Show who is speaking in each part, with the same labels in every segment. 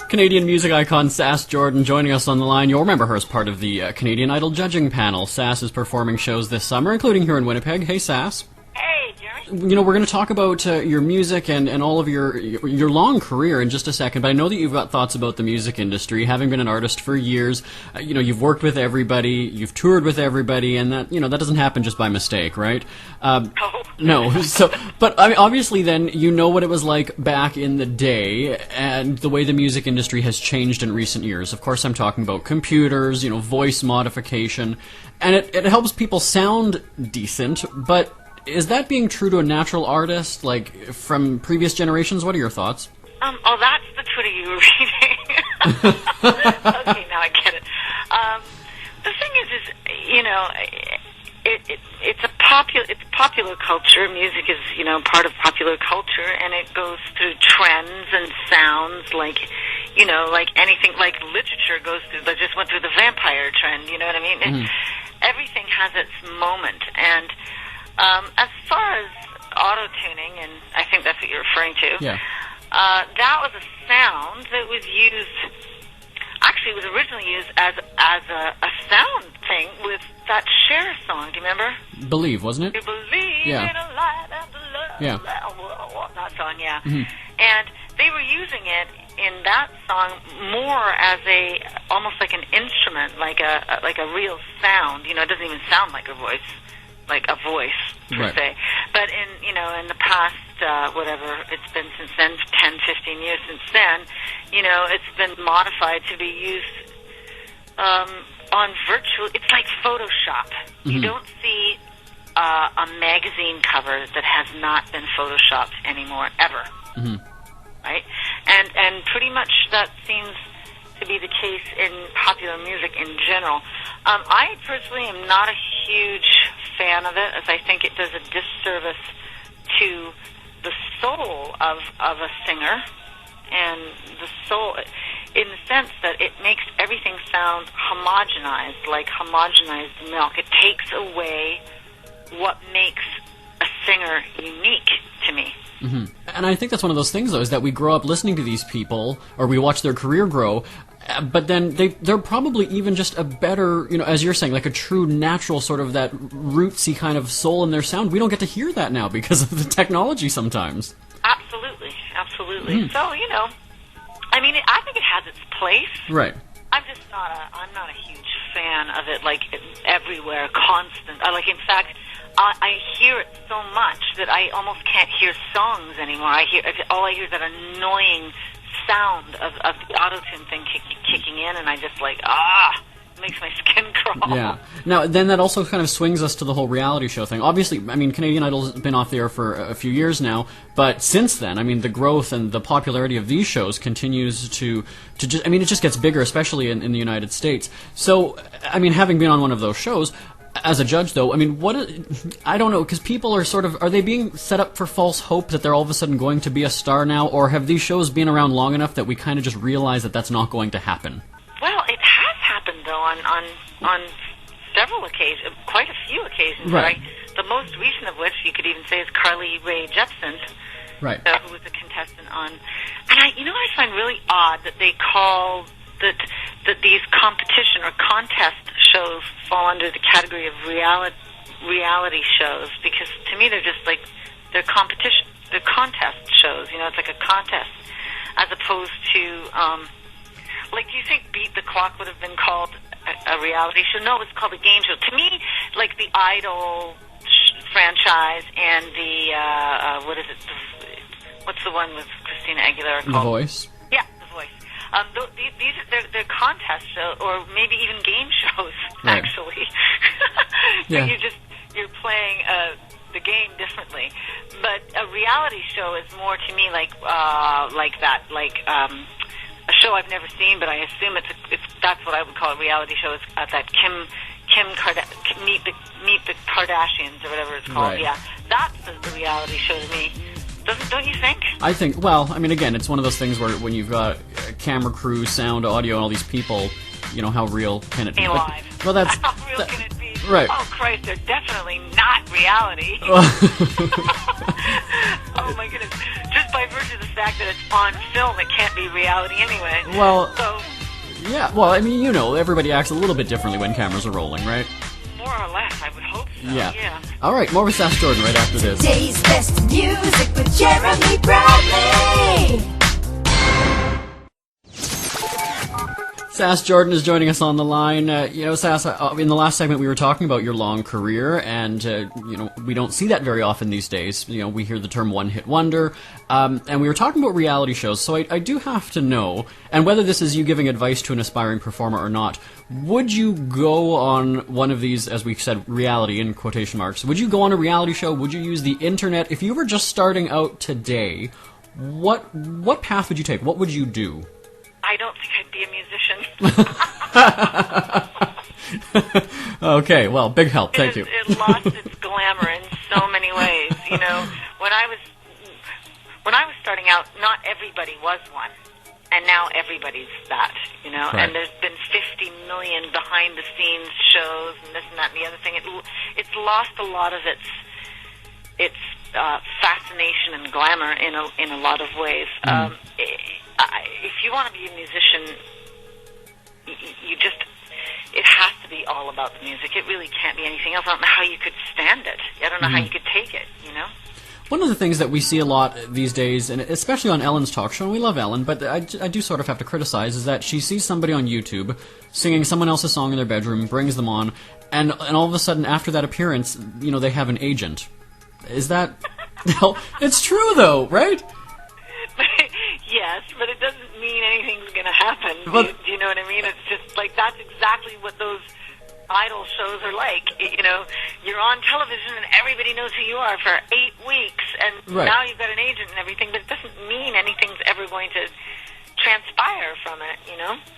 Speaker 1: Canadian music icon Sass Jordan joining us on the line. You'll remember her as part of the Canadian Idol judging panel. Sass is performing shows this summer, including here in Winnipeg. Hey, Sass.
Speaker 2: Hey, Jerry.
Speaker 1: You know, we're going to talk about your music and all of your long career in just a second, but I know that you've got thoughts about the music industry. Having been an artist for years, you've worked with everybody, you've toured with everybody, and that doesn't happen just by mistake, right? No. So, but I mean, obviously then you know what it was like back in the day and the way the music industry has changed in recent years. Of course, I'm talking about computers, voice modification, and it helps people sound decent, but is that being true to a natural artist, like from previous generations? What are your thoughts?
Speaker 2: That's the Twitter you were reading. Okay, now I get it. The thing is it's popular culture. Music is, part of popular culture, and it goes through trends and sounds like anything, like literature goes through, just went through the vampire trend, you know what I mean? Mm-hmm. Everything has its moment, and as far as auto-tuning, and I think that's what you're referring to,
Speaker 1: yeah.
Speaker 2: That was a sound that was used, actually it was originally used as a sound thing with that Cher song, do you remember?
Speaker 1: Believe, wasn't it?
Speaker 2: You believe in a light after love.
Speaker 1: Yeah.
Speaker 2: That song, yeah.
Speaker 1: Mm-hmm.
Speaker 2: And they were using it in that song more as almost like an instrument, like a real sound. It doesn't even sound like a voice per
Speaker 1: right.
Speaker 2: se. But in the past, whatever it's been since then, 10, 15 years since then, it's been modified to be used on virtual. It's like Photoshop. Mm-hmm. You don't see a magazine cover that has not been photoshopped anymore, ever.
Speaker 1: Mm-hmm.
Speaker 2: Right? And pretty much that seems to be the case in popular music in general. I personally am not a huge fan of it, as I think it does a disservice to the soul of a singer, and the soul in the sense that it makes everything sound homogenized, like homogenized milk. It takes away what makes a singer unique to me.
Speaker 1: Mm-hmm. And I think that's one of those things, though, is that we grow up listening to these people, or we watch their career grow, but then they're probably even just a better, as you're saying, like a true natural sort of that rootsy kind of soul in their sound. We don't get to hear that now because of the technology sometimes.
Speaker 2: Absolutely. Mm. So, I mean, I think it has its place.
Speaker 1: Right.
Speaker 2: I'm not a huge fan of it, like everywhere, constant. In fact, I hear it so much that I almost can't hear songs anymore. All I hear is that annoying sound of the auto-tune thing kicking in, and I just it makes my skin crawl.
Speaker 1: Yeah. Now, then that also kind of swings us to the whole reality show thing. Obviously, I mean, Canadian Idol's been off the air for a few years now, but since then, I mean, the growth and the popularity of these shows continues to just, I mean, it just gets bigger, especially in the United States. So, I mean, having been on one of those shows, as a judge, though, I mean, I don't know, because people are they being set up for false hope that they're all of a sudden going to be a star now, or have these shows been around long enough that we kind of just realize that that's not going to happen?
Speaker 2: Well, it has happened, though, on several occasions, quite a few occasions,
Speaker 1: right?
Speaker 2: The most recent of which you could even say is Carly Rae Jepsen,
Speaker 1: right?
Speaker 2: Who was a contestant on, and what I find really odd that they call that these competition or contest shows fall under the category of reality shows, because to me they're just like they're contest shows. It's like a contest as opposed to do you think Beat the Clock would have been called a reality show? No, it's called a game show. To me, like the Idol franchise and the what is it? What's the one with Christina Aguilera called?
Speaker 1: The Voice.
Speaker 2: Yeah, The Voice. They're contest shows, or maybe even game shows,
Speaker 1: right.
Speaker 2: Actually. So
Speaker 1: yeah.
Speaker 2: you're playing the game differently. But a reality show is more to me like a show I've never seen, but I assume that's what I would call a reality show. It's that Meet the Kardashians or whatever it's called.
Speaker 1: Right.
Speaker 2: Yeah, that's a reality show to me. Don't you think?
Speaker 1: I think, well, I mean, again, it's one of those things where when you've got camera crew, sound, audio, and all these people, how real can it be?
Speaker 2: Live.
Speaker 1: Well, that's...
Speaker 2: How real can it be?
Speaker 1: Right.
Speaker 2: Oh, Christ, they're definitely not reality. Oh, my goodness. Just by virtue of the fact that it's on film, it can't be reality anyway.
Speaker 1: Well,
Speaker 2: so,
Speaker 1: yeah, well, I mean, everybody acts a little bit differently when cameras are rolling, right?
Speaker 2: more or less, I would hope so.
Speaker 1: Yeah. All right, more with Sass Jordan right after this.
Speaker 3: Today's best music with Jeremy Bradley.
Speaker 1: Sass Jordan is joining us on the line. Sass, in the last segment we were talking about your long career, and, we don't see that very often these days. We hear the term one-hit wonder, and we were talking about reality shows, so I do have to know, and whether this is you giving advice to an aspiring performer or not, would you go on one of these, as we said, reality in quotation marks, would you go on a reality show? Would you use the internet? If you were just starting out today, what path would you take? What would you do?
Speaker 2: I don't think I'd be a musician.
Speaker 1: Okay, well, big help. Thank you.
Speaker 2: It lost its glamour in so many ways. When I was starting out, not everybody was one, and now everybody's that.
Speaker 1: Right.
Speaker 2: And there's been 50 million behind-the-scenes shows and this and that and the other thing. It's lost a lot of its fascination and glamour in a lot of ways. If you want to be a musician, it has to be all about the music. It really can't be anything else. I don't know how you could stand it. I don't know how you could take it,
Speaker 1: One of the things that we see a lot these days, and especially on Ellen's talk show, and we love Ellen, but I do sort of have to criticize, is that she sees somebody on YouTube singing someone else's song in their bedroom, brings them on, and all of a sudden, after that appearance, they have an agent. Is that... No, it's true, though, right?
Speaker 2: Yes, but it doesn't mean anything's going to happen.
Speaker 1: But,
Speaker 2: do you know what I mean? It's just like that's exactly what those idol shows are like. You're on television and everybody knows who you are for 8 weeks, and
Speaker 1: right.
Speaker 2: Now you've got an agent and everything, but it doesn't mean anything's ever going to transpire from it,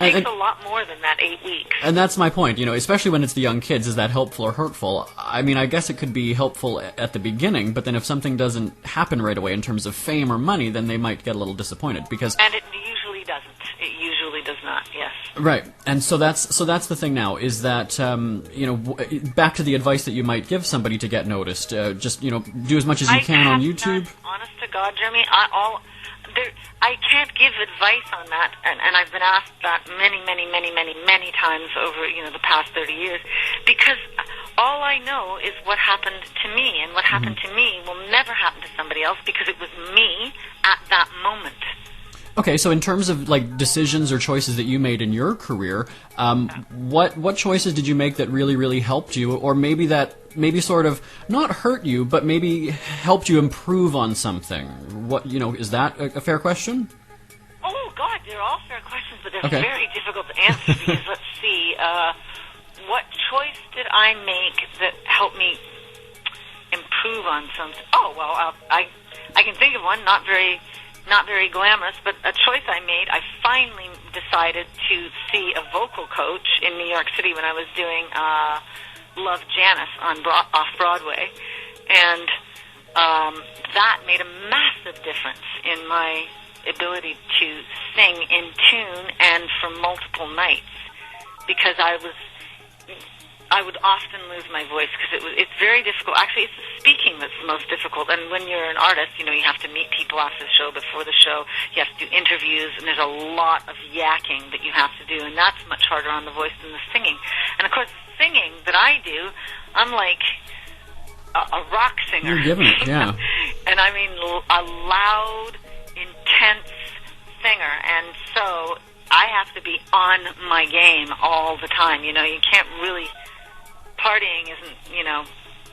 Speaker 2: It takes a lot more than that 8 weeks.
Speaker 1: And that's my point, especially when it's the young kids, is that helpful or hurtful? I mean, I guess it could be helpful at the beginning, but then if something doesn't happen right away in terms of fame or money, then they might get a little disappointed, because...
Speaker 2: And it usually doesn't. It usually does not, yes.
Speaker 1: Right, and so that's the thing now, is that, back to the advice that you might give somebody to get noticed, just, do as much as you can on YouTube.
Speaker 2: Honest to God, Jeremy, I can't give advice on that, and I've been asked that many, many, many, many, many times over the past 30 years, because all I know is what happened to me, and what happened to me will never happen to somebody else because it was me at that moment.
Speaker 1: Okay, so in terms of decisions or choices that you made in your career, what choices did you make that really, really helped you, or maybe sort of not hurt you, but maybe helped you improve on something? Is that a fair question?
Speaker 2: Oh God, they're all fair questions, but they're
Speaker 1: okay.
Speaker 2: very difficult to answer because let's see, what choice did I make that helped me improve on something? Oh well, I can think of one, not very glamorous, but a choice I made. I finally decided to see a vocal coach in New York City when I was doing Love Janice on off-Broadway, and that made a massive difference in my ability to sing in tune and for multiple nights, because I would often lose my voice because it's very difficult. Actually, it's the speaking that's the most difficult. And when you're an artist, you have to meet people after the show, before the show. You have to do interviews, and there's a lot of yakking that you have to do, and that's much harder on the voice than the singing. And of course, the singing that I do, I'm like a rock singer.
Speaker 1: You're giving it, yeah.
Speaker 2: And I mean a loud, intense singer, and so I have to be on my game all the time. You can't really... Partying isn't,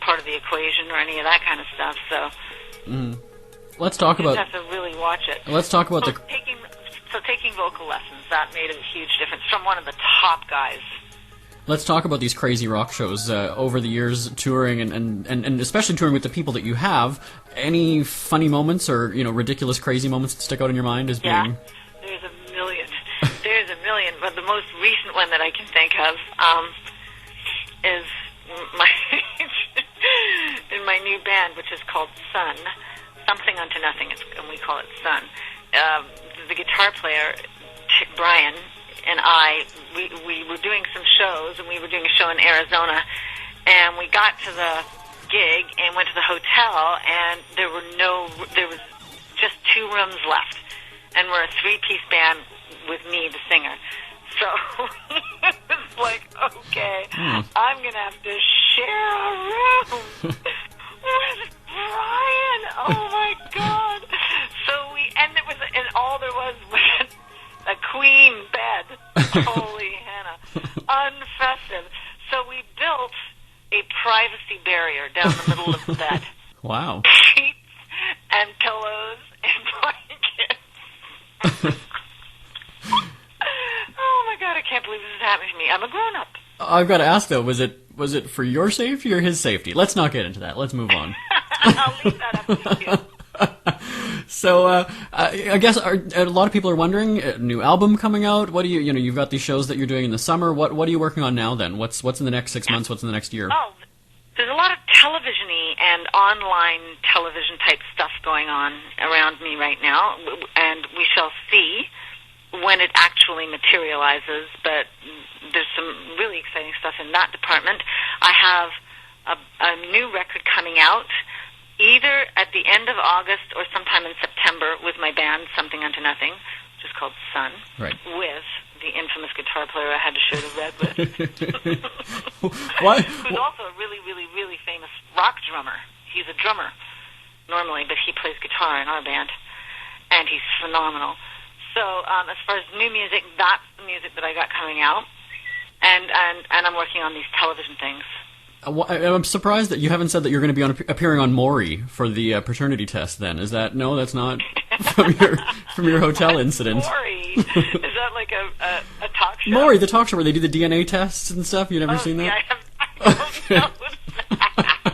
Speaker 2: part of the equation or any of that kind of stuff. So,
Speaker 1: let's talk about.
Speaker 2: You just have to really watch it.
Speaker 1: Let's talk about
Speaker 2: taking vocal lessons. That made a huge difference from one of the top guys.
Speaker 1: Let's talk about these crazy rock shows over the years, touring and especially touring with the people that you have. Any funny moments or ridiculous, crazy moments that stick out in your mind as being?
Speaker 2: Yeah, there's a million. There's a million, but the most recent one that I can think of. Is my in my new band, which is called Sun, Something Unto Nothing, and we call it Sun. The guitar player, Brian, and I, we were doing some shows, and we were doing a show in Arizona, and we got to the gig and went to the hotel, and there was just 2 rooms left, and we're a 3-piece band with me, the singer. So it's like, okay, I'm going to have to share a room with Brian. Oh, my God. And all there was a queen bed. Holy Hannah. Unfestive. So we built a privacy barrier down the middle of the bed.
Speaker 1: Wow.
Speaker 2: Sheets and pillows and blankets. Oh my God, I can't believe this is happening to me. I'm a grown-up.
Speaker 1: I've got to ask though, was it for your safety or his safety? Let's not get into that. Let's move on.
Speaker 2: I'll leave that up to you.
Speaker 1: So I guess a lot of people are wondering, a new album coming out. What do you've got these shows that you're doing in the summer. What are you working on now then? What's in the next 6 months? What's in the next year?
Speaker 2: Oh, there's a lot of television-y and online television type stuff going on around me right now, and we shall see when it actually materializes, but there's some really exciting stuff in that department. I have a new record coming out either at the end of August or sometime in September with my band, Something Unto Nothing, which is called Sun,
Speaker 1: right,
Speaker 2: with the infamous guitar player I had to share the red with.
Speaker 1: What?
Speaker 2: Who's also a really, really, really famous rock drummer. He's a drummer normally, but he plays guitar in our band, and he's phenomenal. So as far as new music, that's the music that I got coming out, and I'm working on these television things.
Speaker 1: I'm surprised that you haven't said that you're going to be appearing on Maury for the paternity test. Then that's not from your hotel incident.
Speaker 2: Maury, is that like a talk show?
Speaker 1: Maury, the talk show where they do the DNA tests and stuff. You never seen that?
Speaker 2: Yeah, I don't know that.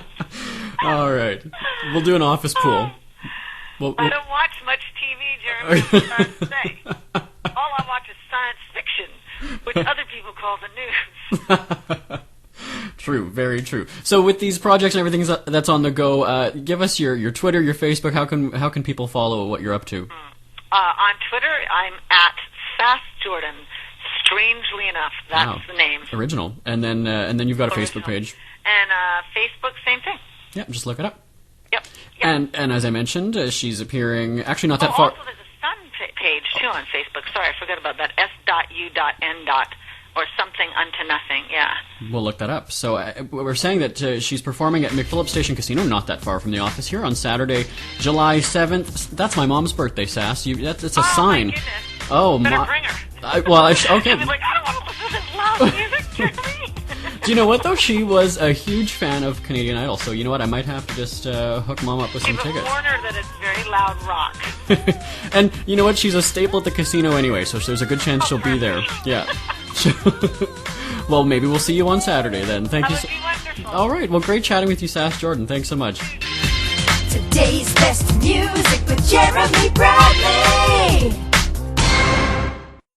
Speaker 1: All right, we'll do an office pool.
Speaker 2: I don't watch much TV, Jeremy. That's what I'm say. All I watch is science fiction, which other people call the news.
Speaker 1: True, very true. So with these projects and everything that's on the go, give us your Twitter, your Facebook. How can people follow what you're up to?
Speaker 2: On Twitter, I'm at Sass Jordan. Strangely enough, that's the name.
Speaker 1: Original. And then you've got a Facebook page.
Speaker 2: And Facebook, same thing.
Speaker 1: Yeah, just look it up.
Speaker 2: Yep.
Speaker 1: And as I mentioned, she's appearing actually not that far.
Speaker 2: Also, there's a Sun page too on Facebook. Sorry, I forgot about that. S.U.N. or Something Unto Nothing. Yeah.
Speaker 1: We'll look that up. So we're saying that she's performing at McPhillips Station Casino, not that far from the office here, on Saturday, July 7th. That's my mom's birthday, Sass. That's a sign.
Speaker 2: My goodness.
Speaker 1: Oh
Speaker 2: Better
Speaker 1: my.
Speaker 2: bring her.
Speaker 1: Okay.
Speaker 2: She'll be like, I don't want to listen to this loud music, Jeremy.
Speaker 1: Do you know what, though? She was a huge fan of Canadian Idol, so you know what? I might have to just hook Mom up with some tickets.
Speaker 2: Warn her that it's very loud rock.
Speaker 1: And you know what? She's a staple at the casino anyway, so there's a good chance she'll be there. Yeah. Well, maybe we'll see you on Saturday then. Thank you.
Speaker 2: That would be wonderful.
Speaker 1: All right. Well, great chatting with you, Sass Jordan. Thanks so much.
Speaker 3: Today's best music with Jeremy Bradley.